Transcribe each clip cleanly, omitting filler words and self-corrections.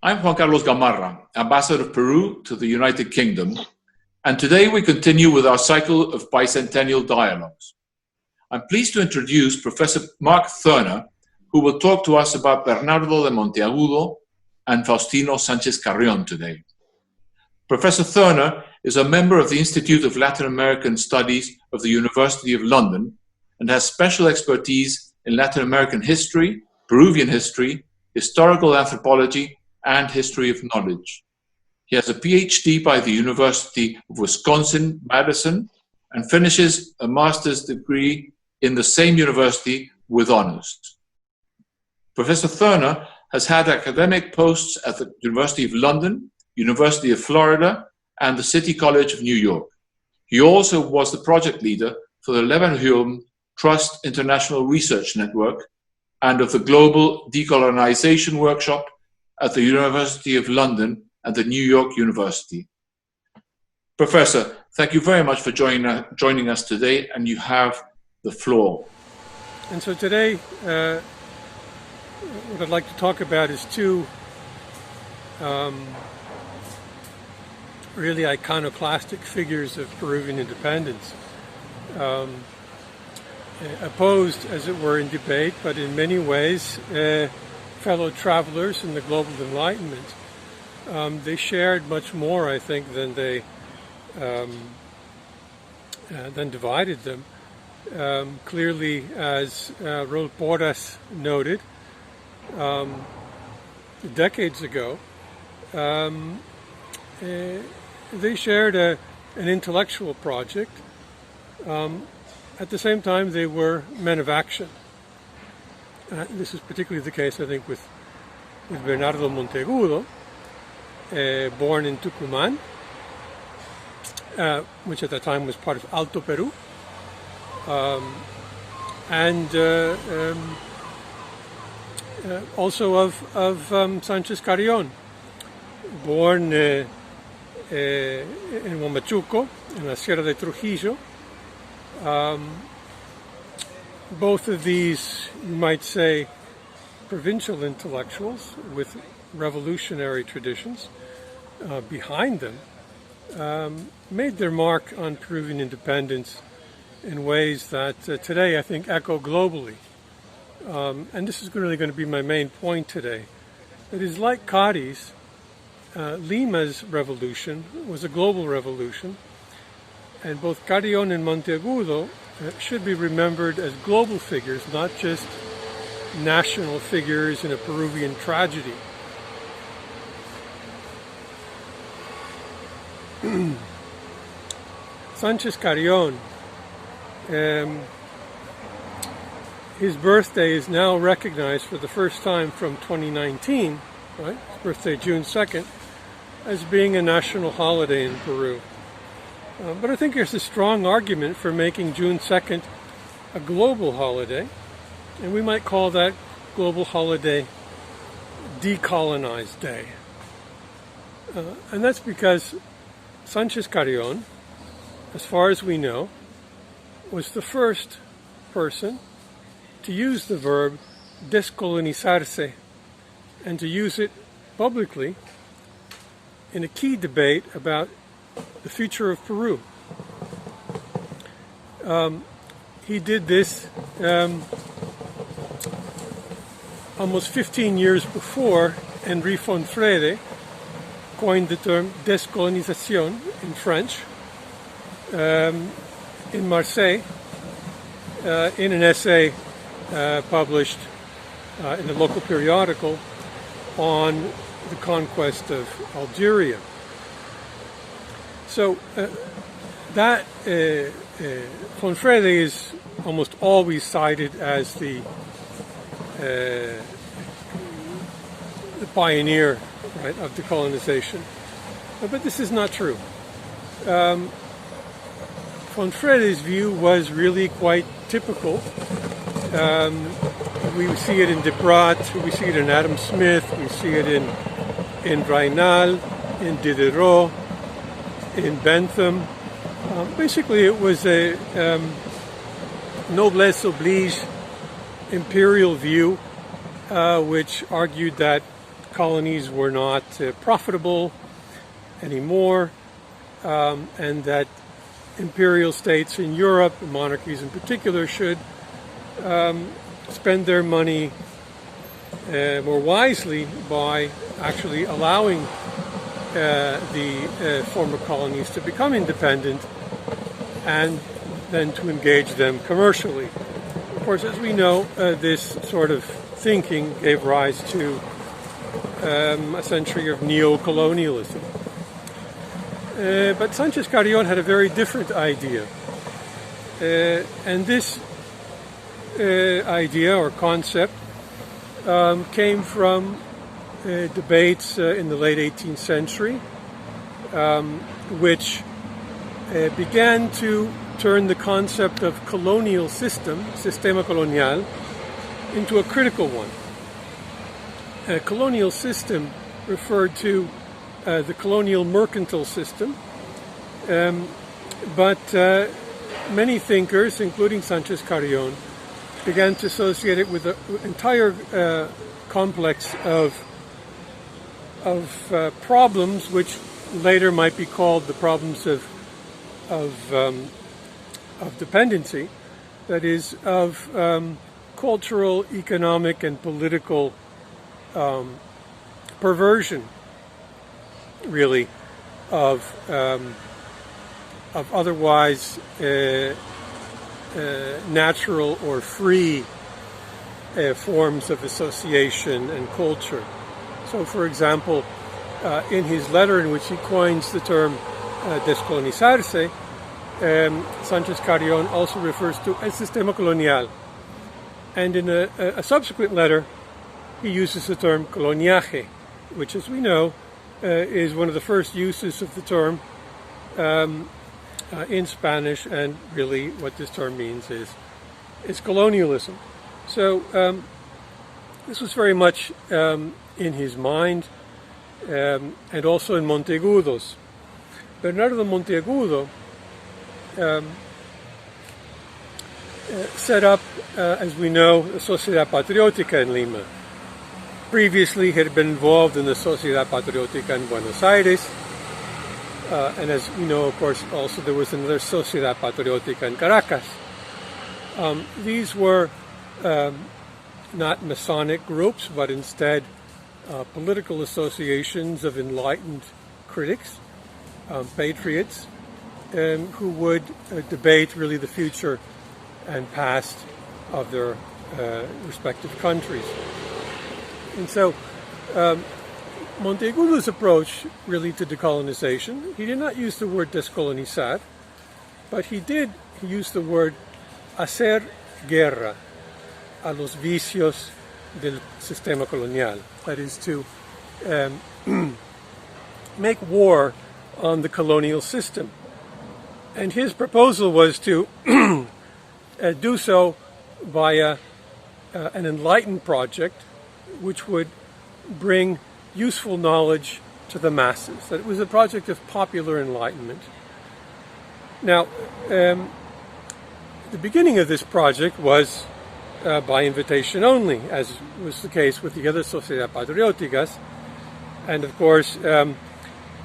I'm Juan Carlos Gamarra, Ambassador of Peru to the United Kingdom, and today we continue with our cycle of Bicentennial Dialogues. I'm pleased to introduce Professor Mark Thurner, who will talk to us about Bernardo de Monteagudo and Faustino Sanchez Carrión today. Professor Thurner is a member of the Institute of Latin American Studies of the University of London and has special expertise in Latin American history, Peruvian history, historical anthropology, and history of knowledge. He has a PhD by the University of Wisconsin-Madison and finishes a master's degree in the same university with honors. Professor Thurner has had academic posts at the University of London, University of Florida, and the City College of New York. He also was the project leader for the Leeuwenhoek Trust International Research Network and of the Global Decolonization Workshop at the University of London and the New York University. Professor, thank you very much for joining us today, and you have the floor. And so today, what I'd like to talk about is two really iconoclastic figures of Peruvian independence, opposed, as it were, in debate, but in many ways fellow travelers in the global Enlightenment. They shared much more, I think, than they divided them. Clearly, as Raul Porras noted decades ago, they shared an intellectual project. At the same time, they were men of action. This is particularly the case, I think, with Bernardo Monteagudo, born in Tucumán, which at the time was part of Alto Peru, and also of Sánchez Carrión, born in Huamachuco, in la Sierra de Trujillo. Both of these, you might say, provincial intellectuals with revolutionary traditions behind them, made their mark on Peruvian independence in ways that today I think echo globally. And this is really going to be my main point today. It is like Cadi's, Lima's revolution was a global revolution, and both Carrión and Monteagudo should be remembered as global figures, not just national figures in a Peruvian tragedy. Sánchez Carrión, his birthday is now recognized for the first time from 2019, right? His birthday, June 2nd, as being a national holiday in Peru. But I think there's a strong argument for making June 2nd a global holiday, and we might call that global holiday Decolonized Day. And that's because Sánchez Carrión, as far as we know, was the first person to use the verb descolonizarse and to use it publicly in a key debate about the future of Peru. He did this almost 15 years before Henri Fonfrede coined the term descolonisation in French in Marseille in an essay published in a local periodical on the conquest of Algeria. So that Fonfrede is almost always cited as the pioneer, right, of decolonization. But this is not true. Fonfrede's view was really quite typical. We see it in Deprat, we see it in Adam Smith, we see it in Raynal, in Diderot, in Bentham. Basically, it was a noblesse oblige imperial view, which argued that colonies were not profitable anymore, and that imperial states in Europe, monarchies in particular, should spend their money more wisely by actually allowing the former colonies to become independent and then to engage them commercially. Of course, as we know, this sort of thinking gave rise to a century of neo-colonialism. But Sanchez Carrión had a very different idea. And this idea or concept came from debates in the late 18th century, which began to turn the concept of colonial system, sistema colonial, into a critical one. A colonial system referred to the colonial mercantile system, but many thinkers, including Sanchez Carrión, began to associate it with an entire complex of problems, which later might be called the problems of dependency, that is, of cultural, economic, and political perversion, really, of otherwise natural or free forms of association and culture. So, for example, in his letter in which he coins the term descolonizarse, Sanchez Carrión also refers to el sistema colonial. And in a subsequent letter, he uses the term coloniaje, which, as we know, is one of the first uses of the term in Spanish, and really what this term means is colonialism. So this was very much in his mind, and also in Monteagudo's. Bernardo Monteagudo set up, as we know, a Sociedad Patriótica in Lima. Previously, he had been involved in the Sociedad Patriótica in Buenos Aires, and as we know, of course, also there was another Sociedad Patriótica in Caracas. These were not Masonic groups, but instead political associations of enlightened critics, patriots, who would debate really the future and past of their respective countries. And so Monteagudo's approach really to decolonization, he did not use the word descolonizar, but he used the word hacer guerra a los vicios del sistema colonial, that is to make war on the colonial system. And his proposal was to do so via an enlightened project which would bring useful knowledge to the masses. That it was a project of popular enlightenment. Now, the beginning of this project was by invitation only, as was the case with the other Sociedad Patrióticas. And of course,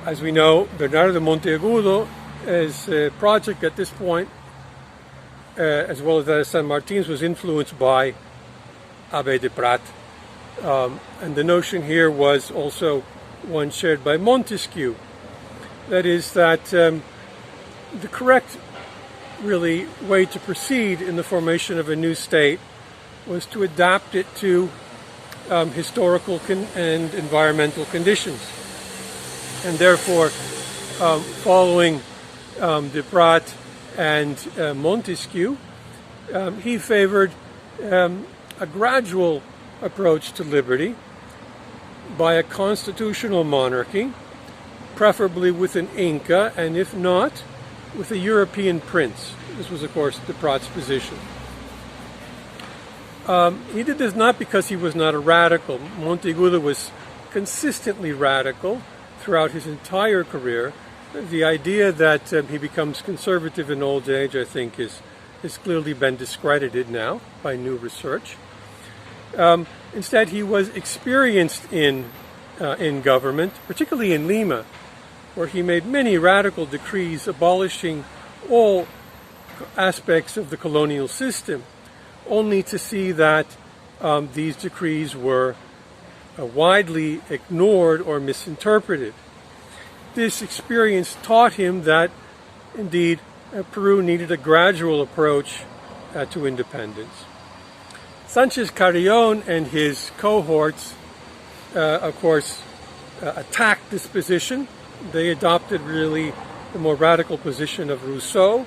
as we know, Bernardo Monteagudo's project at this point, as well as that of San Martin's, was influenced by Abbé de Prat. And the notion here was also one shared by Montesquieu. That is that the correct, really, way to proceed in the formation of a new state was to adapt it to historical and environmental conditions. And therefore, following de Prat and Montesquieu, he favored a gradual approach to liberty by a constitutional monarchy, preferably with an Inca, and if not, with a European prince. This was, of course, de Prat's position. He did this not because he was not a radical. Monteagudo was consistently radical throughout his entire career. The idea that he becomes conservative in old age, I think, has clearly been discredited now by new research. Instead, he was experienced in in government, particularly in Lima, where he made many radical decrees abolishing all aspects of the colonial system, only to see that these decrees were widely ignored or misinterpreted. This experience taught him that, indeed, Peru needed a gradual approach to independence. Sanchez Carrión and his cohorts, of course, attacked this position. They adopted really the more radical position of Rousseau,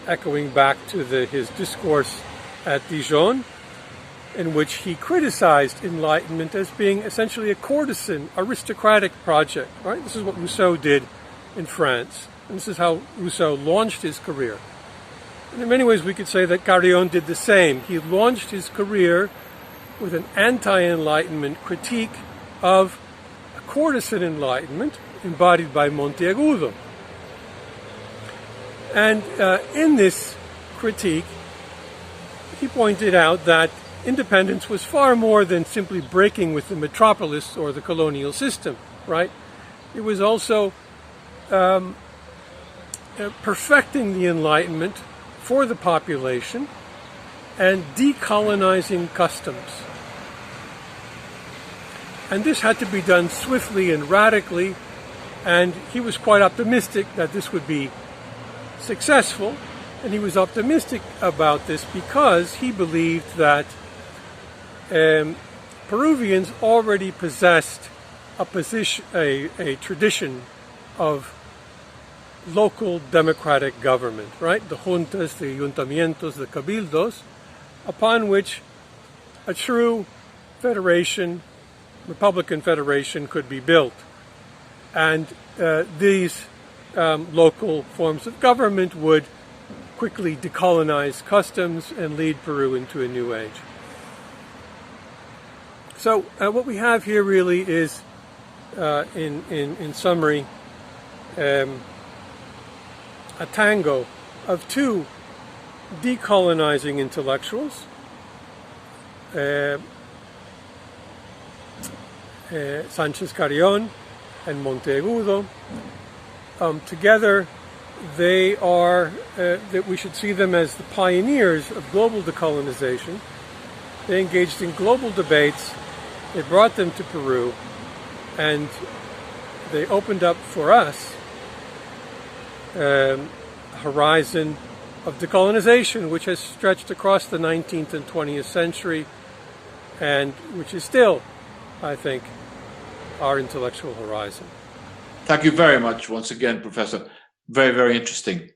echoing back to his discourse at Dijon, in which he criticized Enlightenment as being essentially a courtesan, aristocratic project. Right? This is what Rousseau did in France, and this is how Rousseau launched his career. And in many ways, we could say that Carrión did the same. He launched his career with an anti-Enlightenment critique of a courtesan Enlightenment embodied by Monteagudo. And in this critique, he pointed out that independence was far more than simply breaking with the metropolis or the colonial system, right? It was also perfecting the Enlightenment for the population and decolonizing customs. And this had to be done swiftly and radically, and he was quite optimistic that this would be successful, and he was optimistic about this because he believed that Peruvians already possessed a tradition of local democratic government, right? The juntas, the ayuntamientos, the cabildos, upon which a true federation, Republican federation, could be built. And these local forms of government would quickly decolonize customs and lead Peru into a new age. So what we have here really is, in summary, a tango of two decolonizing intellectuals, Sanchez Carrión and Monteagudo. Together, they are, that we should see them as the pioneers of global decolonization. They engaged in global debates. They brought them to Peru, and they opened up for us a horizon of decolonization which has stretched across the 19th and 20th century, and which is still, I think, our intellectual horizon. Thank you very much once again, Professor. Very, very interesting.